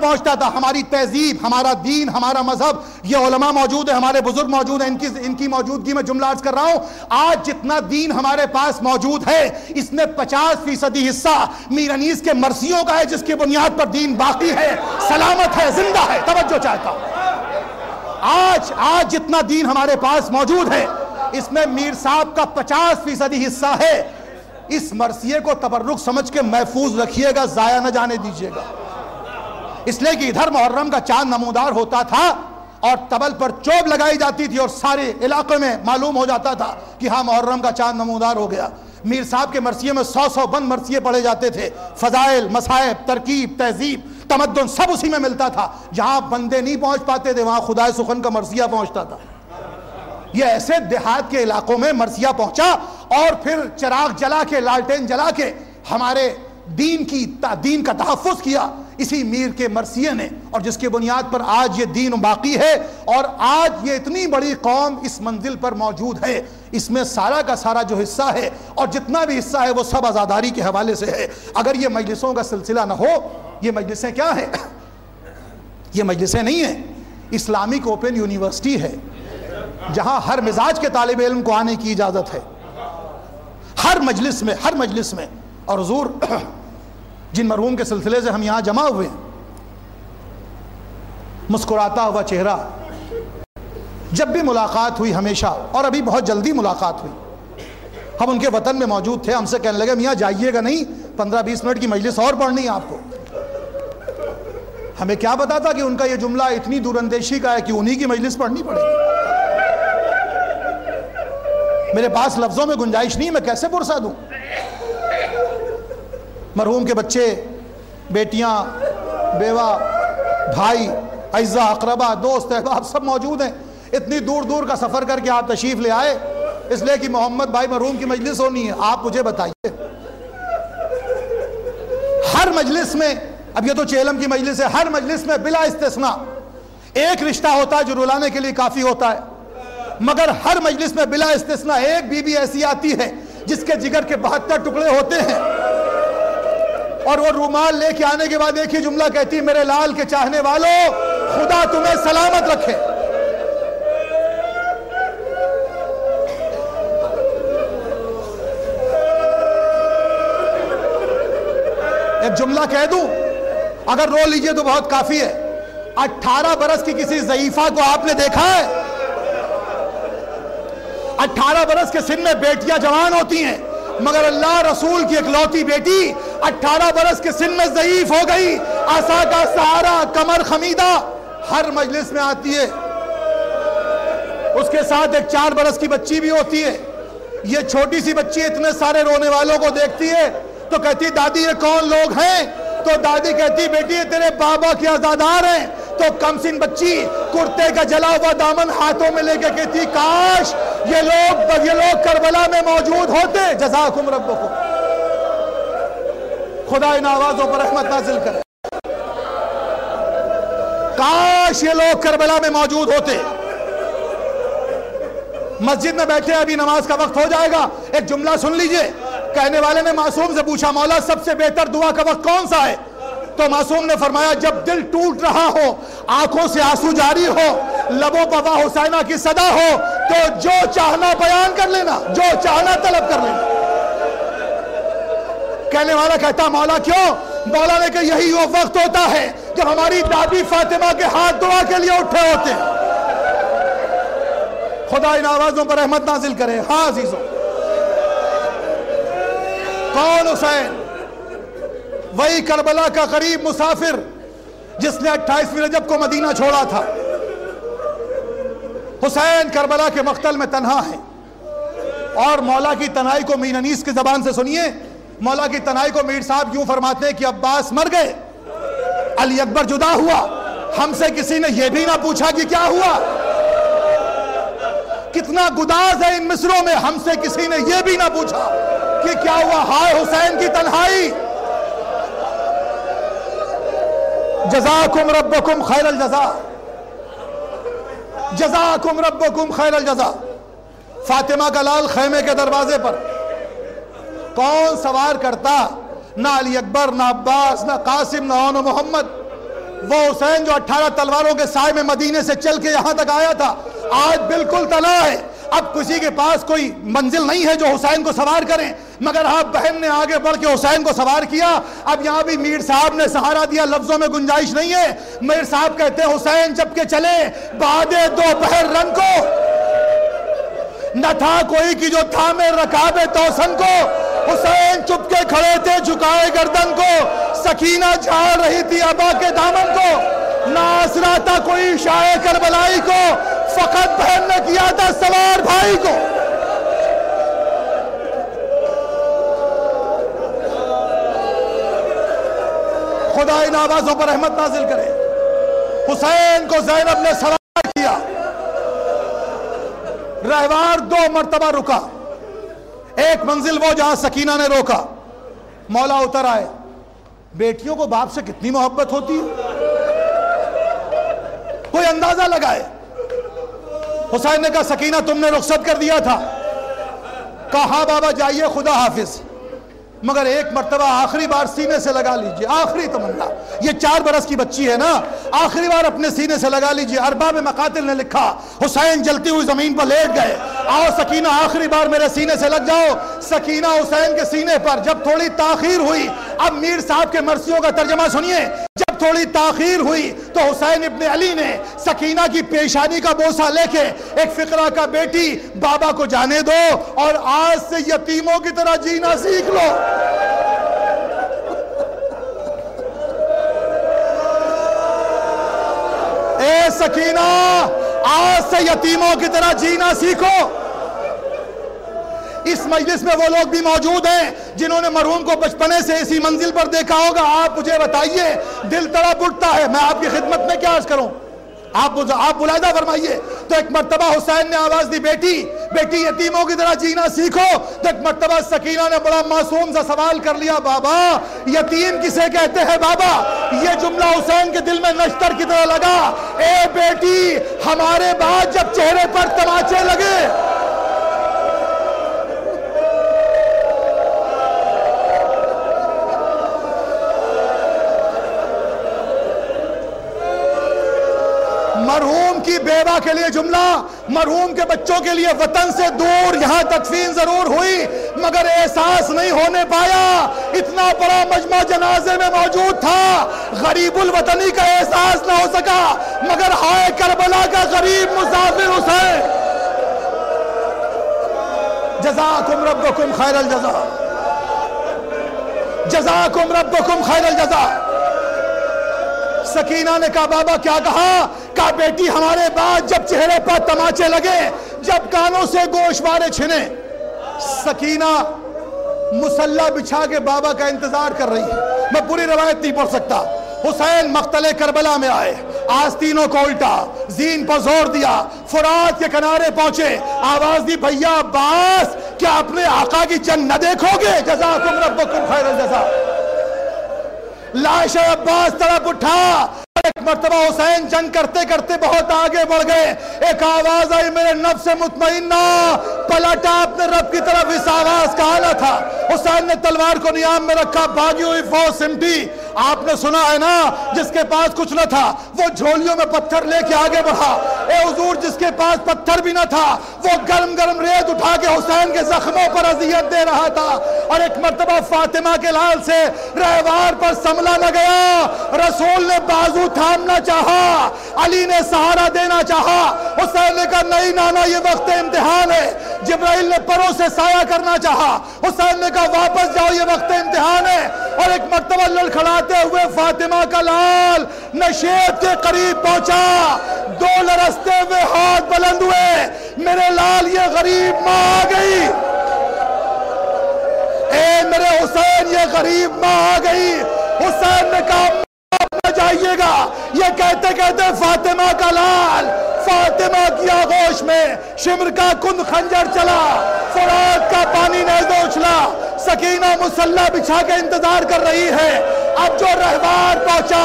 پہنچتا تھا. ہماری تہذیب، ہمارا دین، ہمارا مذہب، یہ علماء موجود ہیں، ہمارے بزرگ موجود ہیں، ان کی موجودگی میں جملہ عرض کر رہا ہوں. آج جتنا دین ہمارے پاس موجود ہے اس میں 50% حصہ میر انیس کے مرثیوں کا ہے، جس کی بنیاد پر دین باقی ہے، سلامت ہے، زندہ ہے. توجہ چاہتا ہوں. آج جتنا دین ہمارے پاس موجود ہے اس میں میر صاحب کا 50% حصہ ہے. اس مرثیے کو تبرک سمجھ کے محفوظ رکھیے گا، ضائع نہ جانے دیجیے گا. اس لیے کہ ادھر محرم کا چاند نمودار ہوتا تھا اور تبل پر چوب لگائی جاتی تھی اور سارے علاقے میں معلوم ہو جاتا تھا کہ ہاں محرم کا چاند نمودار ہو گیا. میر صاحب کے مرثیے میں 100 بند مرثیے پڑھے جاتے تھے. فضائل، مصائب، ترکیب، تہذیب، تمدن سب اسی میں ملتا تھا. جہاں بندے نہیں پہنچ پاتے تھے وہاں خدائے سخن کا مرثیہ پہنچتا تھا. یہ ایسے دیہات کے علاقوں میں مرثیہ پہنچا اور پھر چراغ جلا کے، لالٹین جلا کے ہمارے دین کا تحفظ کیا اسی میر کے مرثیے نے، اور جس کی بنیاد پر آج یہ دین باقی ہے اور آج یہ اتنی بڑی قوم اس منزل پر موجود ہے. اس میں سارا کا سارا جو حصہ ہے اور جتنا بھی حصہ ہے وہ سب آزاداری کے حوالے سے ہے. اگر یہ مجلسوں کا سلسلہ نہ ہو، یہ مجلسیں کیا ہیں؟ یہ مجلسیں نہیں ہیں، اسلامک اوپن یونیورسٹی ہے جہاں ہر مزاج کے طالب علم کو آنے کی اجازت ہے، ہر مجلس میں. اور حضور جن مرحوم کے سلسلے سے ہم یہاں جمع ہوئے ہیں، مسکراتا ہوا چہرہ، جب بھی ملاقات ہوئی ہمیشہ، اور ابھی بہت جلدی ملاقات ہوئی، ہم ان کے وطن میں موجود تھے، ہم سے کہنے لگے میاں جائیے گا نہیں، 15-20 منٹ کی مجلس اور پڑھنی ہے آپ کو. ہمیں کیا پتا تھا کہ ان کا یہ جملہ اتنی دور اندیشی کا ہے کہ انہی کی مجلس پڑھنی پڑے گی. میرے پاس لفظوں میں گنجائش نہیں، میں کیسے پرسا دوں. مرحوم کے بچے، بیٹیاں، بیوہ، بھائی، اعزاء، اقربا، دوست، احباب سب موجود ہیں. اتنی دور دور کا سفر کر کے آپ تشریف لے آئے اس لیے کہ محمد بھائی مرحوم کی مجلس ہونی ہے. آپ مجھے بتائیے، ہر مجلس میں، اب یہ تو چیلم کی مجلس ہے، ہر مجلس میں بلا استثناء ایک رشتہ ہوتا ہے جو رلانے کے لیے کافی ہوتا ہے، مگر ہر مجلس میں بلا استثناء ایک بیوی ایسی آتی ہے جس کے جگر کے 72 ٹکڑے ہوتے ہیں، اور وہ رومال لے کے آنے کے بعد ایک ہی جملہ کہتی، میرے لال کے چاہنے والوں خدا تمہیں سلامت رکھے. ایک جملہ کہہ دوں، اگر رو لیجئے تو بہت کافی ہے. 18 برس کی کسی ضعیفہ کو آپ نے دیکھا ہے؟ 18 برس کے سن میں بیٹیاں جوان ہوتی ہیں، مگر اللہ رسول کی اکلوتی بیٹی 18 برس کے سن میں ضعیف ہو گئی، عصا کا سہارا، کمر خمیدہ، ہر مجلس میں آتی ہے. اس کے ساتھ ایک 4 برس کی بچی بھی ہوتی ہے. یہ چھوٹی سی بچی اتنے سارے رونے والوں کو دیکھتی ہے تو کہتی دادی یہ کون لوگ ہیں؟ تو دادی کہتی بیٹی یہ تیرے بابا کے عزادار ہیں. تو کم سن بچی کرتے کا جلا ہوا دامن ہاتھوں میں لے کے کہتی کاش یہ لوگ کربلا میں موجود ہوتے. جزاکم ربکم، خدا ان آوازوں پر رحمت نازل کرے. کاش یہ لوگ کربلا میں موجود ہوتے. مسجد میں بیٹھے ابھی نماز کا وقت ہو جائے گا. ایک جملہ سن لیجئے. کہنے والے نے معصوم سے پوچھا مولا سب سے بہتر دعا کا وقت کون سا ہے؟ تو معصوم نے فرمایا جب دل ٹوٹ رہا ہو، آنکھوں سے آنسو جاری ہو، لبوں پر واہ حسینہ کی صدا ہو، تو جو چاہنا بیان کر لینا، جو چاہنا طلب کر لینا. کہنے والا کہتا مولا کیوں؟ مولا نے کہ یہی وہ وقت ہوتا ہے جب ہماری دادی فاطمہ کے ہاتھ دعا کے لیے اٹھے ہوتے ہیں. خدا ان آوازوں پر رحمت نازل کرے. ہاں عزیزوں، کون حسین؟ وہی کربلا کا غریب مسافر جس نے 28ویں رجب کو مدینہ چھوڑا تھا. حسین کربلا کے مقتل میں تنہا ہے، اور مولا کی تنہائی کو میر انیس کی زبان سے سنیے. مولا کی تنہائی کو میر صاحب یوں فرماتے ہیں کہ عباس مر گئے، علی اکبر جدا ہوا، ہم سے کسی نے یہ بھی نہ پوچھا کہ کیا ہوا. کتنا گداز ہے ان مصروں میں، ہم سے کسی نے یہ بھی نہ پوچھا کہ کیا ہوا. ہائے حسین کی تنہائی. جزاکم ربکم خیر الجزا، جزاکم ربکم خیر الجزا. فاطمہ کا لال خیمے کے دروازے پر کون سوار کرتا؟ نہ علی اکبر، نہ عباس، نہ قاسم، نہ محمد. وہ حسین جو 18 تلواروں کے سائے میں مدینے سے چل کے یہاں تک آیا تھا، آج بالکل تلا ہے۔ اب کسی کے پاس کوئی منزل نہیں ہے جو حسین کو سوار کریں، مگر آپ بہن نے آگے بڑھ کے حسین کو سوار کیا۔ اب یہاں بھی میر صاحب نے سہارا دیا، لفظوں میں گنجائش نہیں ہے۔ میر صاحب کہتے ہیں حسین جب کے چلے بعد دوپہر رنگ کو، نہ تھا کوئی کی جو تھامے رکاب توسن کو، حسین چپ کے کھڑے تھے جھکائے گردن کو، سکینہ جھاڑ رہی تھی ابا کے دامن کو، نہ آسرا تھا کوئی شاہ کربلائی کو، فقط بہن نے کیا تھا سوار بھائی کو۔ خدا ان آوازوں پر رحمت نازل کرے۔ حسین کو زینب نے سوار کیا، رہوار 2 مرتبہ رکا، ایک منزل وہ جہاں سکینہ نے روکا، مولا اتر آئے۔ بیٹیوں کو باپ سے کتنی محبت ہوتی ہے، کوئی اندازہ لگائے۔ حسین نے کہا سکینہ تم نے رخصت کر دیا تھا، کہا ہاں بابا جائیے خدا حافظ، مگر ایک مرتبہ آخری بار سینے سے لگا لیجئے، آخری تمنا، یہ 4 برس کی بچی ہے نا، آخری بار اپنے سینے سے لگا لیجئے۔ ارباب مقاتل نے لکھا، حسین جلتی ہوئی زمین پر لیٹ گئے، آؤ سکینہ آخری بار میرے سینے سے لگ جاؤ۔ سکینہ حسین کے سینے پر، جب تھوڑی تاخیر ہوئی، اب میر صاحب کے مرثیوں کا ترجمہ سنیے، جب تھوڑی تاخیر ہوئی تو حسین ابن علی نے سکینہ کی پیشانی کا بوسہ لے کے ایک فقرہ کا بیٹی بابا کو جانے دو اور آج سے یتیموں کی طرح جینا سیکھ لو۔ اے سکینہ آج سے یتیموں کی طرح جینا سیکھو۔ اس مجلس میں وہ لوگ بھی موجود ہیں جنہوں نے مرحوم کو بچپنے سے اسی منزل پر دیکھا ہوگا، آپ مجھے بتائیے، دل تڑپ اٹھتا ہے، میں آپ کی خدمت میں کیا عرض کروں، آپ ملاحظہ فرمائیے۔ تو ایک مرتبہ حسین نے آواز دی بیٹی یتیموں کی طرح جینا سیکھو، تو ایک مرتبہ سکینہ نے بڑا معصوم سا سوال کر لیا، بابا یتیم کسے کہتے ہیں بابا؟ یہ جملہ حسین کے دل میں نشتر کی طرح لگا، اے بیٹی ہمارے بعد جب چہرے پر تماچے لگے، مرحوم کی بیوہ کے لیے جملہ، مرحوم کے بچوں کے لیے وطن سے دور یہاں تدفین ضرور ہوئی مگر احساس نہیں ہونے پایا۔ اتنا بڑا مجمع جنازے میں موجود تھا، غریب الوطنی کا احساس نہ ہو سکا مگر ہائے کربلا کا غریب مسافر حسین۔ جزاکم ربکم خیر الجزا، جزاکم ربکم خیر الجزا۔ سکینہ نے کہا بابا کیا کہا؟ کہا بیٹی ہمارے بعد جب چہرے پر تماچے لگے، جب کانوں سے گوشوارے چھنے، سکینہ مسلح بچھا کے بابا کا انتظار کر رہی ہے۔ میں پوری روایت نہیں پڑھ سکتا۔ حسین مقتل کربلا میں آئے، آستینوں کو الٹا، زین پر زور دیا، فرات کے کنارے پہنچے، آواز دی بھیا عباس کیا اپنے آقا کی جنگ نہ دیکھو گے؟ جزاکم ربکم خیر الجزا۔ لاش عباس طرف اٹھا، ایک مرتبہ حسین جنگ کرتے کرتے بہت آگے بڑھ گئے، ایک آواز آئی میرے نفس مطمئنہ، پلٹا اپنے رب کی طرف، اس آواز کا آلہ تھا۔ حسین نے تلوار کو نیام میں رکھا، بھاگی ہوئی فوج سمٹی۔ آپ نے سنا ہے نا جس کے پاس کچھ نہ تھا وہ جھولیوں میں پتھر لے کے آگے بڑھا، اے حضور جس کے پاس پتھر بھی نہ تھا وہ گرم گرم ریت اٹھا کے حسین کے زخموں پر اذیت دے رہا تھا۔ اور ایک مرتبہ فاطمہ کے لال سے رہوار پر سملا نہ گیا، رسول نے بازو تھامنا چاہا، علی نے سہارا دینا چاہا، حسین نے کہا نہیں نانا یہ وقت امتحان ہے، جبرائیل نے پروں سے سایہ کرنا چاہا، حسین نے کہا واپس جاؤ یہ وقت امتحان ہے۔ اور ایک مرتبہ لڑکھڑاتے ہوئے فاطمہ کا لال نشیب کے قریب پہنچا، 2 لرزتے ہوئے ہاتھ بلند ہوئے، میرے لال یہ غریب ماں آ گئی، اے میرے حسین یہ غریب ماں آ گئی۔ حسین نے کہا نہ جائیے گا، یہ کہتے کہتے فاطمہ کا لال فاطمہ کی آغوش میں شمر کا کند خنجر چلا، فرات کا پانی نیزہ اچھلا۔ سکینہ مسلح بچھا کے انتظار کر رہی ہے، اب جو رہوار پہنچا،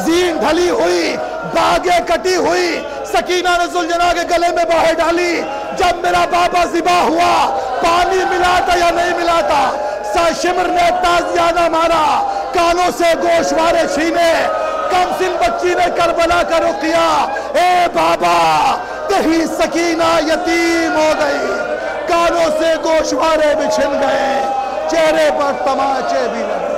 زین ڈھلی ہوئی، باغیں کٹی ہوئی، سکینہ نے ذوالجناح کے گلے میں باہیں ڈالی، جب میرا بابا ذبح ہوا پانی ملا تھا یا نہیں ملا تھا؟ شمر نے تازیانہ مارا، کانوں سے گوشوارے چھینے، ماتم سن بچی نے کربلا کا رخ کیا، اے بابا کہیں سکینہ یتیم ہو گئی، کانوں سے گوشوارے بچھن گئے، چہرے پر تماچے بھی لگے۔